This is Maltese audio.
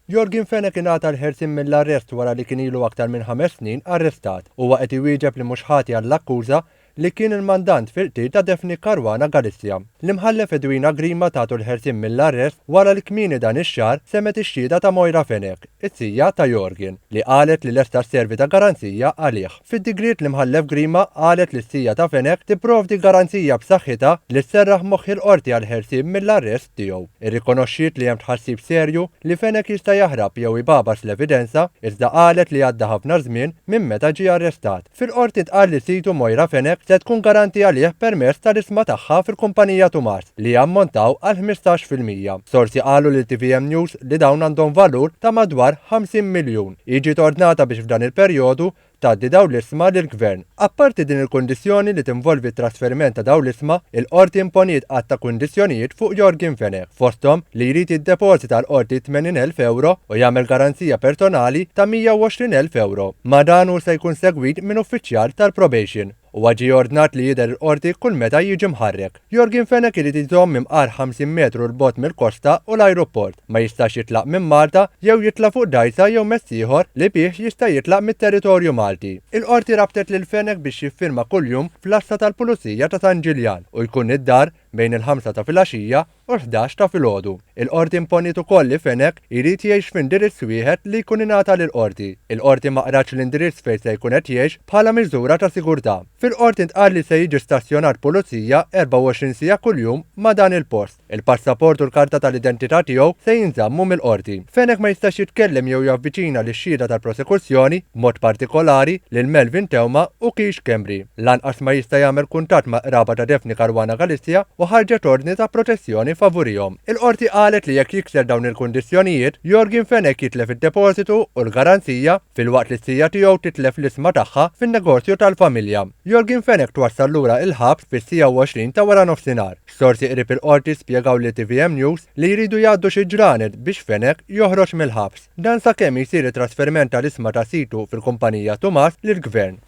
Jorgen Fenech ingħata l-ħelsien mill-arrest wara li kien ilu aktar minn 5 snin arrestat u qed iwieġeb li mhux ħati għall-akkuża li kien il-mandant fil-qtil ta' Daphne Caruana Galizia. L-imħallef Edwina Grima tagħtu l-ħelsien mill-arrest wara li kmieni dan ix-xahar semet ix-xhieda ta' Moira Fenech, it-sija ta' Jorgen, li qalet li lesta sservi ta' garanzija għalih. Fid-digriet l-imħallef Grima qalet li s-sija ta' Fenech tipprovdi garanzija b'saħħitha li sserraħ moħħ il-qorti għall-ħelsien mill-arrest tiegħu. Irrikonoxxiet li hemm tħassib serju li Fenech jista' jaħrab jew ibabas l-evidenza, iżda qalet li għadda ħafna żmien minn meta ġie arrestat. Fil-qorti tqal li situ Moira Fenech se tkun garanti għalih permezz tal-isma tagħha fil-kumpanija Tumars li jammontaw għal 15%. Sorsi qalu lil TVM News li dawn għandhom valur ta' madwar 50 miljun. Jiġi tornata biex f'dan il-perjodu tgħaddi dawn l-isma lill-gvern. Apparti din il-kundizzjoni li tinvolvi t-trasferiment ta' dawn l-isma, il-qorti imponiet għadd ta' kundizzjonijiet fuq Jorgen Fenech, fosthom li jrid jiddepożita l-qorti 80,000 euro u jagħmel garanzija personali ta' 120,000 euro. Ma dan hu se jkun segwit minn uffiċjal tal-probation u ġie ordnat li jidher il-qorti kull meta jiġi mħarrek. Jorgen Fenech irid iżomm imqar 50 metru l-bogħod mill-kosta u l-ajruport. Ma jistax jitlaq minn Malta jew jitla' fuq dajsa jew mezz ieħor li bih jista' jitlaq mit-territorju Malti. Il-qorti rabtet lil Fenech biex jiffirma kuljum fl-asta tal-Pulizija ta' San Ġiljan u jkun id-dar bejn il-5 ta' filgħaxija u 11 ta' filgħodu. Il-qorti imponiet ukoll li Fenech irid jgħix f'indirizz wieħed li jkun ingħata lill-qorti. Il-qorti ma qratx l-indirizz fejn se jkun qed jgħix bħala miżura ta' sigurtà. Fil-qorti ntqal li se jiġi stazzjonat pulizija 24 siegħa kuljum ma' dan il-post. Il-passaport u l-karta tal-identità tiegħu se jinżammu mill-qorti. Fenech ma jistax jitkellem jew javviċina lix-xhieda tal-prosekuzzjoni b'mod partikolari lil Melvin Tewma u Kix Kembri. Lanqas ma jista' jagħmel kuntatt ma' qraba ta' Daphne Caruana Galizia u ħarġet ordni ta' protezzjoni favurihom. Il-qorti qalet li jekk jikser dawn il-kundizzjonijiet, Jorgen Fenech jitlef id-depożitu u l-garanzija filwaqt li s-sija tiegħu titlef l-isma tagħha fin-negozju tal-familja. Jorgen Fenech twassal lura il-ħabs fis-20 ta' wara nofsinhar. Sorsi qrib il-qorti spjegaw li TVM News li jridu jgħaddu xi ġranet biex Fenech joħroġ mill-ħabs. Dan sakemm jsir it-trasferiment tal-isma ta' situ fil-kumpanija Tumars lill-gvern.